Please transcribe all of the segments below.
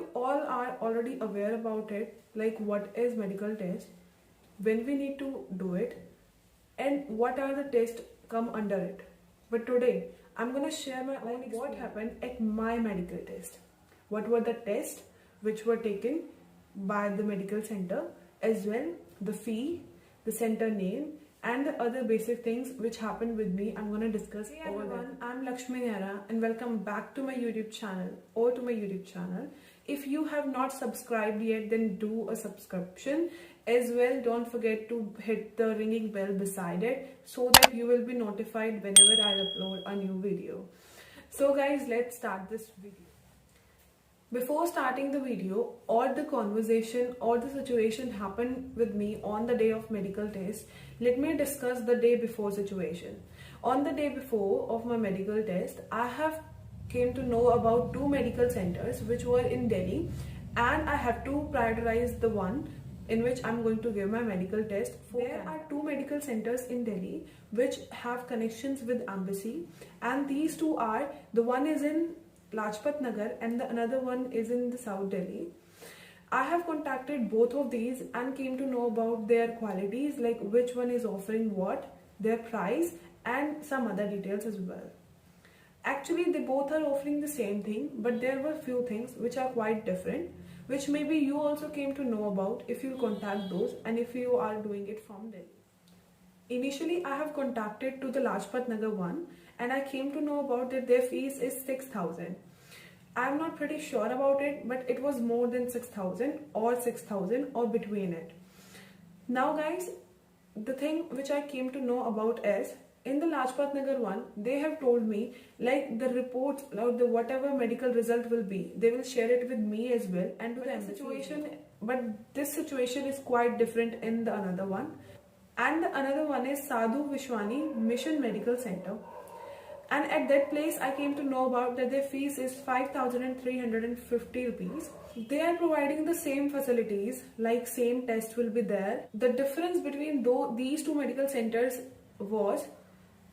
you all are already aware about it, like what is medical test, when we need to do it, and what are the tests come under it. But today I'm gonna share my own experience. What happened at my medical test, what were the tests which were taken by the medical center, as well the fee, the center name, and the other basic things which happened with me. I'm gonna discuss. Hey everyone, I'm Lakshmi Nehra and welcome back to my YouTube channel or to my YouTube channel. If you have not subscribed yet, then do a subscription. As well, don't forget to hit the ringing bell beside it so that you will be notified whenever I upload a new video. So guys, let's start this video. Before starting the video or the conversation or the situation happened with me on the day of medical test, let me discuss the day before situation. On the day before of my medical test, I have came to know about two medical centers which were in Delhi, and I have to prioritize the one in which I'm going to give my medical test. There are two medical centers in Delhi which have connections with embassy, and these two are, the one is in Lajpat Nagar and the another one is in the South Delhi. I have contacted both of these and came to know about their qualities, like which one is offering what, their price, and some other details as well. Actually, they both are offering the same thing, but there were few things which are quite different, which maybe you also came to know about if you contact those and if you are doing it from Delhi. Initially, I have contacted to the Lajpat Nagar one, and I came to know about that their fees is 6,000. I'm not pretty sure about it, but it was more than 6,000 or 6,000 or between it. Now guys, the thing which I came to know about is, in the Lajpat Nagar one, they have told me like the reports or the whatever medical result will be, they will share it with me as well and to the situation. But this situation is quite different in the another one. And the another one is Sadhu Vishwani Mission Medical Center. And at that place, I came to know about that their fees is 5,350 rupees. They are providing the same facilities, like same test will be there. The difference between these two medical centers was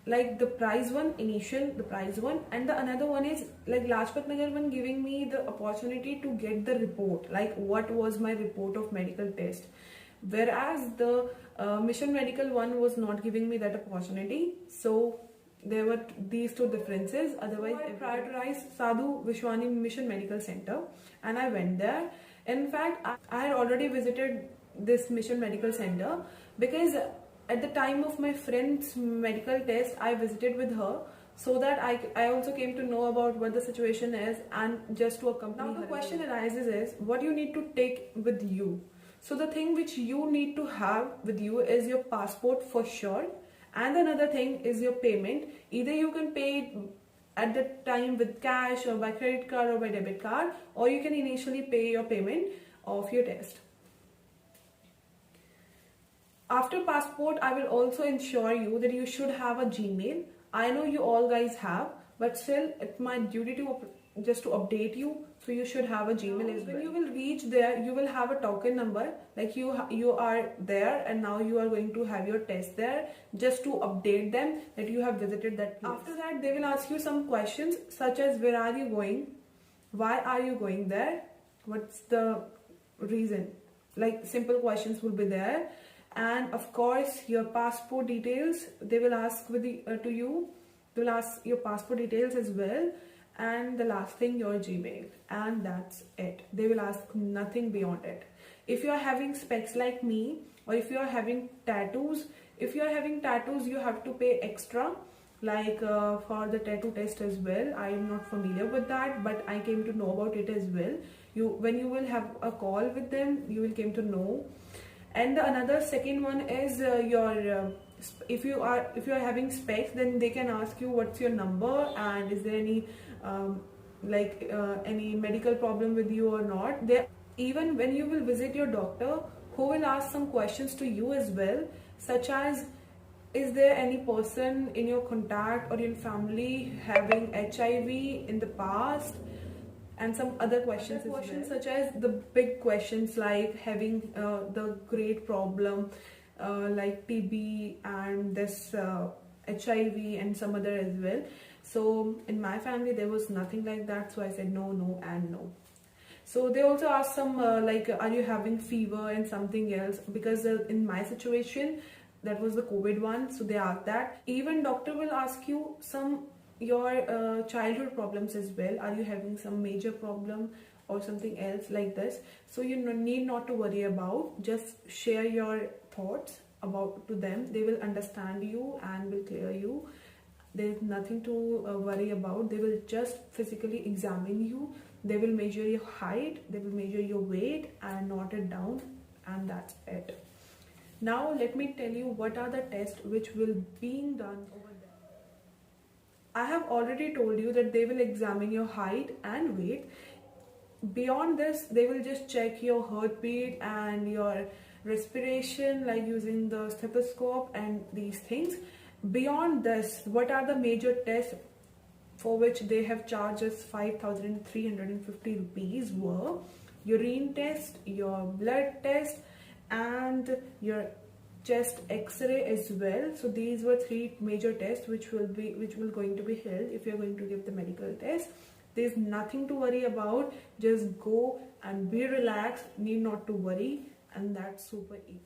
like the price one, initial the price one, and the another one is like Lajpat Nagar one giving me the opportunity to get the report, like what was my report of medical test. Whereas the Mission Medical one was not giving me that opportunity. So there were these two differences. Otherwise, I prioritized Sadhu Vishwani Mission Medical Center and I went there. In fact, I had already visited this Mission Medical Center because at the time of my friend's medical test, I visited with her, so that I also came to know about what the situation is and just to accompany her. Now the question arises is, what you need to take with you? So the thing which you need to have with you is your passport for sure. And another thing is your payment. Either you can pay at the time with cash or by credit card or by debit card, or you can initially pay your payment of your test. After passport, I will also ensure you that you should have a Gmail. I know you all guys have, but still it's my duty to just to update you. So you should have a Gmail as well. When you will reach there, you will have a token number, like you are there and now you are going to have your test there, just to update them that you have visited that place. After that, they will ask you some questions such as, where are you going, why are you going there, what's the reason, like simple questions will be there. And of course your passport details they will ask with the to you. They will ask your passport details as well, and the last thing, your Gmail, and that's it. They will ask nothing beyond it. If you are having specs like me, or if you are having tattoos, you have to pay extra, like for the tattoo test as well. I am not familiar with that, but I came to know about it as well. When you will have a call with them, you will came to know. And the another second one is if you are having specs, then they can ask you what's your number and is there any any medical problem with you or not. Even when you will visit your doctor, who will ask some questions to you as well, such as, is there any person in your contact or in family having HIV in the past, and some other questions as well, such as the big questions like having the great problem like TB and this HIV and some other as well. So in my family there was nothing like that, so I said no, no and no. So they also ask some like, are you having fever and something else, because in my situation that was the COVID one, so they asked that. Even doctor will ask you some your childhood problems as well. Are you having some major problem or something else like this? So you need not to worry about, just share your thoughts about to them. They will understand you and will clear you. There is nothing to worry about. They will just physically examine you. They will measure your height, they will measure your weight and note it down, and that's it. Now let me tell you what are the tests which will being done over there. I have already told you that they will examine your height and weight. Beyond this, they will just check your heartbeat and your respiration, like using the stethoscope and these things. Beyond this, what are the major tests for which they have charged us 5,350 rupees were urine test, your blood test, and your chest x-ray as well. So these were three major tests which will going to be held if you're going to give the medical test. There's nothing to worry about. Just go and be relaxed, need not to worry, and that's super easy.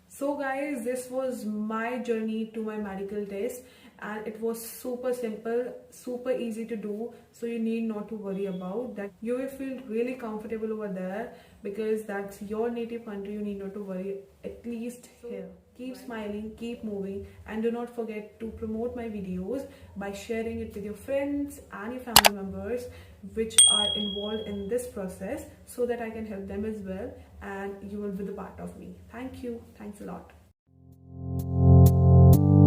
So guys, this was my journey to my medical test, and it was super simple, super easy to do, so you need not to worry about that. You will feel really comfortable over there because that's your native country. You need not to worry, at least here. Keep smiling, keep moving, and do not forget to promote my videos by sharing it with your friends and your family members which are involved in this process, so that I can help them as well and you will be the part of me. Thank you. Thanks a lot.